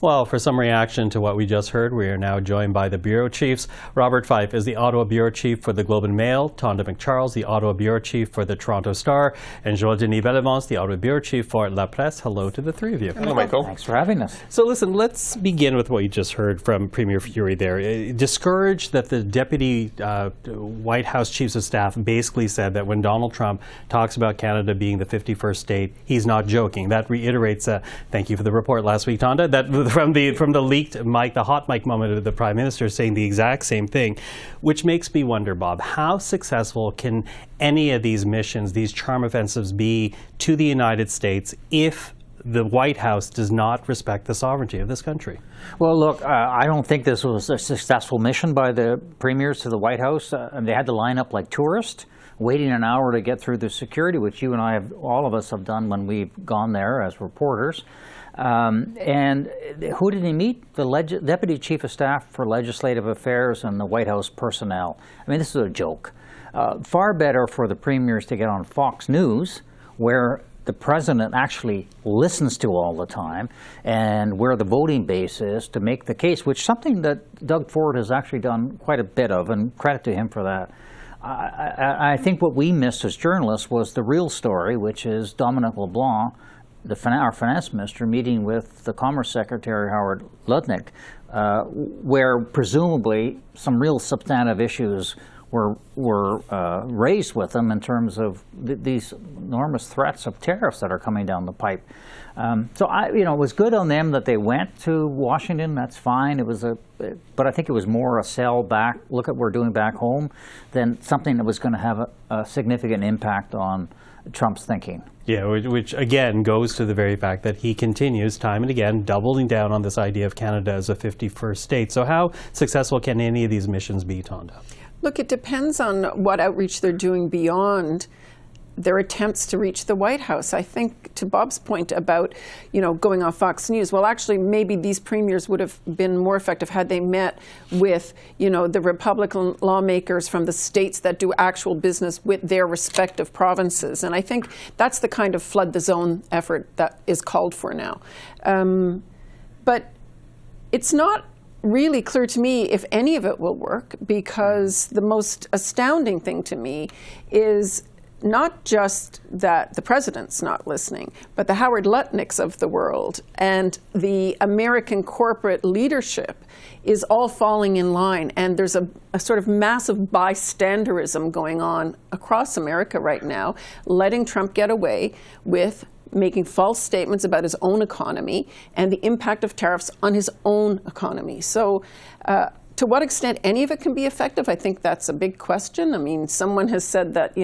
Well, for some reaction to what we just heard, we are now joined by the bureau chiefs. Robert Fife is the Ottawa bureau chief for the Globe and Mail, Tonda MacCharles, the Ottawa bureau chief for the Toronto Star, and Joël-Denis Bellavance, the Ottawa bureau chief for La Presse. Hello to the three of you. Hello, Michael. Thanks for having us. So listen, let's begin with what you just heard from Premier Furey there. Discouraged that the deputy White House chiefs of staff basically said that when Donald Trump talks about Canada being the 51st state, he's not joking. That reiterates, thank you for the report last week, Tonda, that from the leaked mic, the hot mic moment of the Prime Minister saying the exact same thing, which makes me wonder, Bob, how successful can any of these missions, these charm offensives be to the United States if the White House does not respect the sovereignty of this country? Well, look, I don't think this was a successful mission by the premiers to the White House. They had to line up like tourists, waiting an hour to get through the security, which you and I have, all of us have done when we've gone there as reporters. And who did he meet? The Deputy Chief of Staff for Legislative Affairs and the White House personnel. I mean, this is a joke. Far better for the premiers to get on Fox News, where the president actually listens to all the time, and where the voting base is, to make the case, which is something that Doug Ford has actually done quite a bit of, and credit to him for that. I think what we missed as journalists was the real story, which is Dominic LeBlanc, our finance minister, meeting with the Commerce Secretary, Howard Lutnick, where presumably some real substantive issues were raised with them in terms of these enormous threats of tariffs that are coming down the pipe. So it was good on them that they went to Washington. That's fine. But I think it was more a sell back, look at what we're doing back home, than something that was going to have a significant impact on Trump's thinking. Yeah, which again goes to the very fact that he continues time and again doubling down on this idea of Canada as a 51st state. So how successful can any of these missions be, Tonda? Look, it depends on what outreach they're doing beyond their attempts to reach the White House. I think to Bob's point about, going on Fox News, well, actually, maybe these premiers would have been more effective had they met with, the Republican lawmakers from the states that do actual business with their respective provinces. And I think that's the kind of flood the zone effort that is called for now. But it's not really clear to me if any of it will work, because the most astounding thing to me is not just that the president's not listening, but the Howard Lutnicks of the world and the American corporate leadership is all falling in line. And there's a sort of massive bystanderism going on across America right now, letting Trump get away with making false statements about his own economy and the impact of tariffs on his own economy. So to what extent any of it can be effective, I think that's a big question. I mean, someone has said that,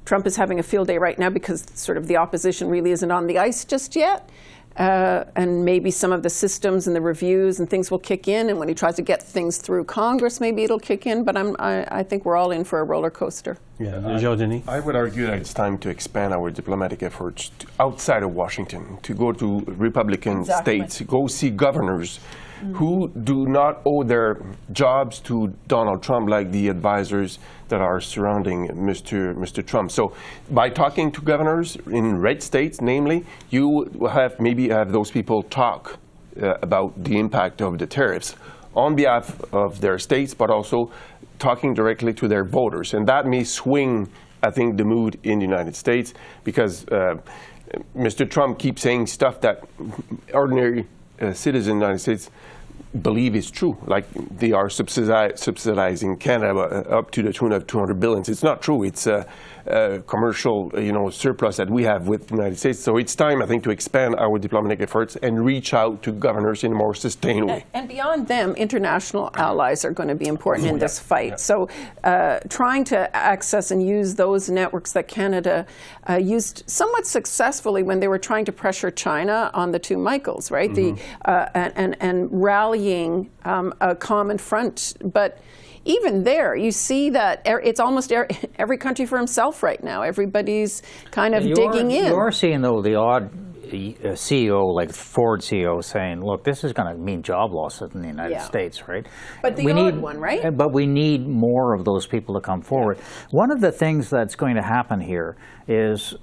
Trump is having a field day right now because sort of the opposition really isn't on the ice just yet. And maybe some of the systems and the reviews and things will kick in, and when he tries to get things through Congress, maybe it'll kick in. But I think we're all in for a roller coaster. Yeah, Joël-Denis? I would argue that it's time to expand our diplomatic efforts outside of Washington, to go to Republican states, go see governors who do not owe their jobs to Donald Trump, like the advisors that are surrounding Mr. Trump. So by talking to governors in red states, namely, you maybe have those people talk about the impact of the tariffs on behalf of their states, but also talking directly to their voters. And that may swing, I think, the mood in the United States, because Mr. Trump keeps saying stuff that ordinary citizens in the United States believe is true, like they are subsidizing Canada up to the tune of $200 billion. It's not true. It's a commercial, surplus that we have with the United States. So it's time, I think, to expand our diplomatic efforts and reach out to governors in a more sustained way. And beyond them, international allies are going to be important in this fight. Yeah. So trying to access and use those networks that Canada used somewhat successfully when they were trying to pressure China on the two Michaels, right? And rallying a common front. But even there, you see that it's almost every country for himself right now. Everybody's kind of digging in. You are seeing, though, the odd CEO, like Ford CEO, saying, look, this is going to mean job losses in the United States, right? But the odd one, right? But we need more of those people to come forward. One of the things that's going to happen here is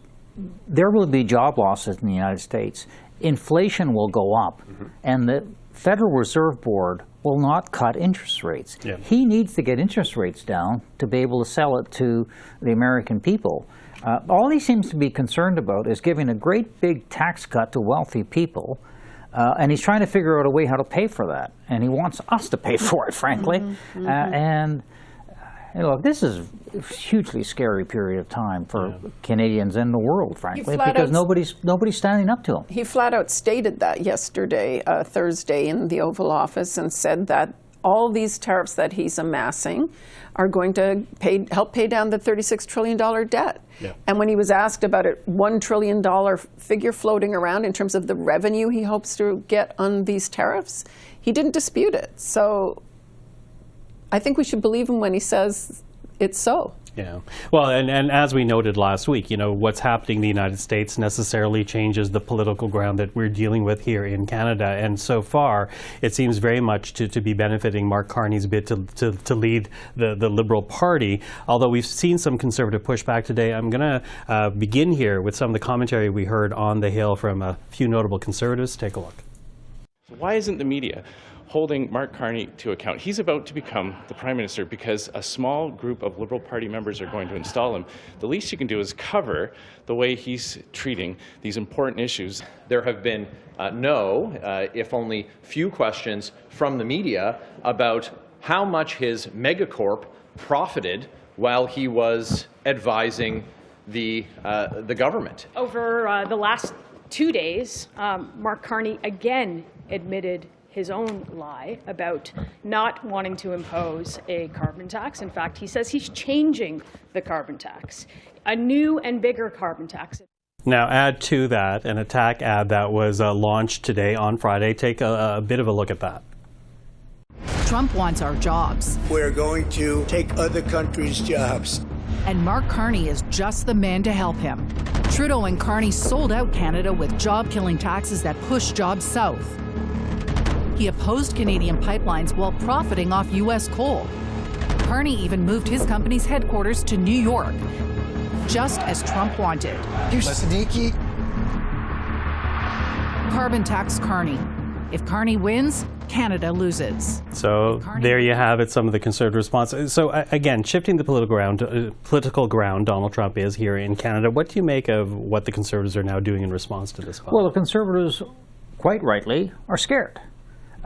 there will be job losses in the United States. Inflation will go up, and the Federal Reserve Board will not cut interest rates. Yeah. He needs to get interest rates down to be able to sell it to the American people. All he seems to be concerned about is giving a great big tax cut to wealthy people, and he's trying to figure out a way how to pay for that. And he wants us to pay for it, frankly. This is a hugely scary period of time for Canadians and the world, frankly, because nobody's standing up to him. He flat out stated that yesterday, Thursday, in the Oval Office, and said that all these tariffs that he's amassing are going to help pay down the $36 trillion debt. Yeah. And when he was asked about a $1 trillion figure floating around in terms of the revenue he hopes to get on these tariffs, he didn't dispute it. So I think we should believe him when he says it's so. Yeah. Well, and as we noted last week, what's happening in the United States necessarily changes the political ground that we're dealing with here in Canada. And so far, it seems very much to be benefiting Mark Carney's bid to lead the Liberal Party. Although we've seen some Conservative pushback today, I'm going to begin here with some of the commentary we heard on the Hill from a few notable Conservatives. Take a look. So why isn't the media holding Mark Carney to account? He's about to become the Prime Minister because a small group of Liberal Party members are going to install him. The least you can do is cover the way he's treating these important issues. There have been if only few questions from the media about how much his megacorp profited while he was advising the government. Over the last 2 days, Mark Carney again admitted his own lie about not wanting to impose a carbon tax. In fact, he says he's changing the carbon tax, a new and bigger carbon tax. Now, add to that an attack ad that was launched today on Friday. Take a bit of a look at that. Trump wants our jobs. We're going to take other countries' jobs. And Mark Carney is just the man to help him. Trudeau and Carney sold out Canada with job-killing taxes that push jobs south. He opposed Canadian pipelines while profiting off U.S. coal. Carney even moved his company's headquarters to New York, just as Trump wanted. You're sneaky. Carbon tax Carney. If Carney wins, Canada loses. So there you have it, some of the Conservative responses. So again, shifting the political ground Donald Trump is here in Canada. What do you make of what the Conservatives are now doing in response to this? Well, the Conservatives, quite rightly, are scared.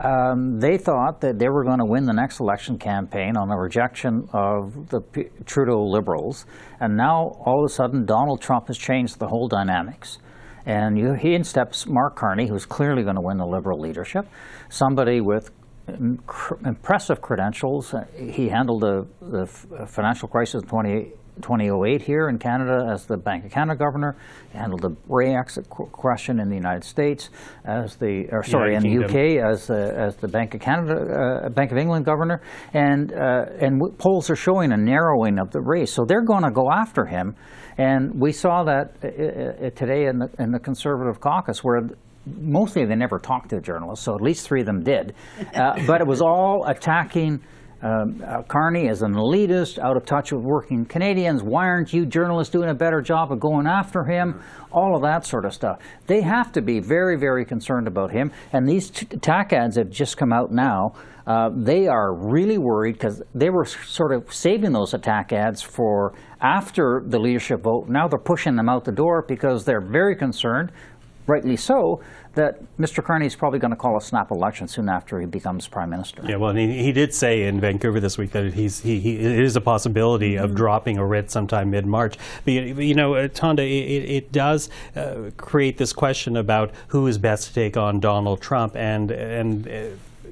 They thought that they were going to win the next election campaign on the rejection of the Trudeau Liberals, and now all of a sudden Donald Trump has changed the whole dynamics. And he in steps Mark Carney, who's clearly going to win the Liberal leadership, somebody with impressive credentials. He handled the financial crisis in 2008 here in Canada as the Bank of Canada governor. He handled the Brexit question in the United States as in the UK as the Bank of Canada, Bank of England governor. And polls are showing a narrowing of the race, so they're going to go after him. And we saw that today in the Conservative caucus, where mostly they never talked to journalists, so at least 3 of them did. But it was all attacking Carney as an elitist, out of touch with working Canadians. Why aren't you journalists doing a better job of going after him? All of that sort of stuff. They have to be very, very concerned about him. And these attack ads have just come out now. They are really worried because they were sort of saving those attack ads for after the leadership vote. Now they're pushing them out the door because they're very concerned, rightly so, that Mr. Carney is probably going to call a snap election soon after he becomes Prime Minister. Yeah, well, and he did say in Vancouver this week that it is a possibility of dropping a writ sometime mid-March. But, Tonda, it does create this question about who is best to take on Donald Trump, and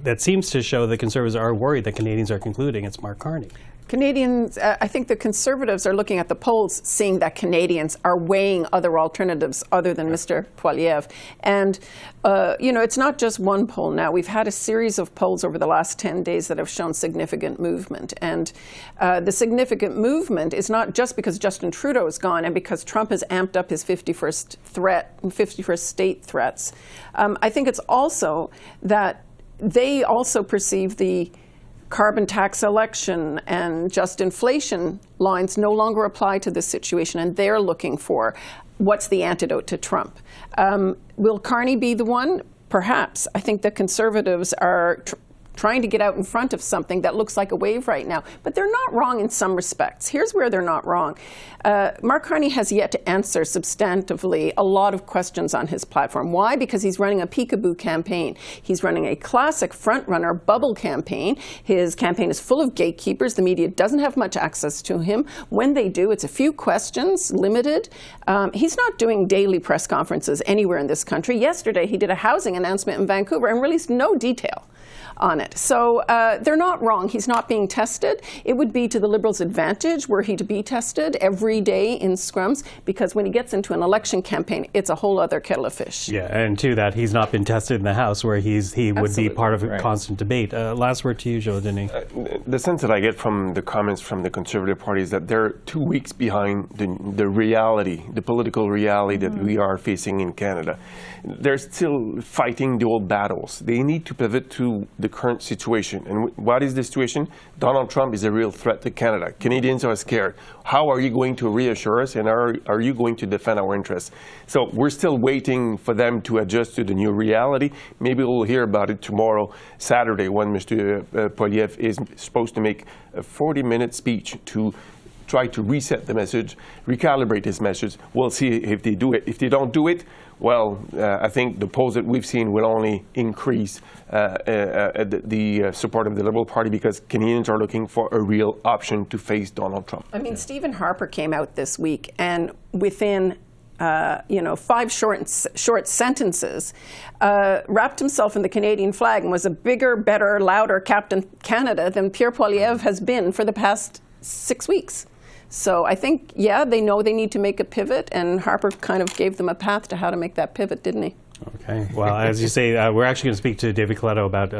that seems to show that Conservatives are worried that Canadians are concluding it's Mark Carney. Canadians, I think the Conservatives are looking at the polls, seeing that Canadians are weighing other alternatives other than Mr. Poilievre. And, it's not just one poll now. We've had a series of polls over the last 10 days that have shown significant movement. And the significant movement is not just because Justin Trudeau is gone and because Trump has amped up his 51st state threats. I think it's also that they also perceive the carbon tax election and just inflation lines no longer apply to this situation, and they're looking for what's the antidote to Trump? Will Carney be the one? Perhaps. I think the Conservatives are trying to get out in front of something that looks like a wave right now. But they're not wrong in some respects. Here's where they're not wrong. Mark Carney has yet to answer substantively a lot of questions on his platform. Why? Because he's running a peekaboo campaign. He's running a classic front-runner bubble campaign. His campaign is full of gatekeepers. The media doesn't have much access to him. When they do, it's a few questions, limited. He's not doing daily press conferences anywhere in this country. Yesterday, he did a housing announcement in Vancouver and released no detail on it. So they're not wrong. He's not being tested. It would be to the Liberals' advantage were he to be tested every day in scrums, because when he gets into an election campaign, it's a whole other kettle of fish. Yeah, and to that, he's not been tested in the House, where he would be part of a constant debate. Last word to you, Joël-Denis. The sense that I get from the comments from the Conservative Party is that they're 2 weeks behind the reality, the political reality that we are facing in Canada. They're still fighting the old battles. They need to pivot to the current situation. And what is the situation? Donald Trump is a real threat to Canada. Canadians are scared. How are you going to reassure us, and are you going to defend our interests? So we're still waiting for them to adjust to the new reality. Maybe we'll hear about it tomorrow, Saturday, when Mr. Poilievre is supposed to make a 40-minute speech to try to reset the message, recalibrate his message. We'll see if they do it. If they don't do it, well, I think the polls that we've seen will only increase the support of the Liberal Party, because Canadians are looking for a real option to face Donald Trump. I mean, Stephen Harper came out this week, and within 5 short sentences, wrapped himself in the Canadian flag and was a bigger, better, louder Captain Canada than Pierre Poilievre has been for the past 6 weeks. So I think, yeah, they know they need to make a pivot, and Harper kind of gave them a path to how to make that pivot, didn't he? Okay. Well, as you say, we're actually going to speak to David Coletto about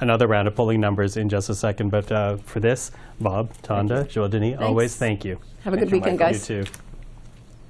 another round of polling numbers in just a second. But for this, Bob, Tonda, Joël-Denis, always thank you. Have a good weekend, guys. You too.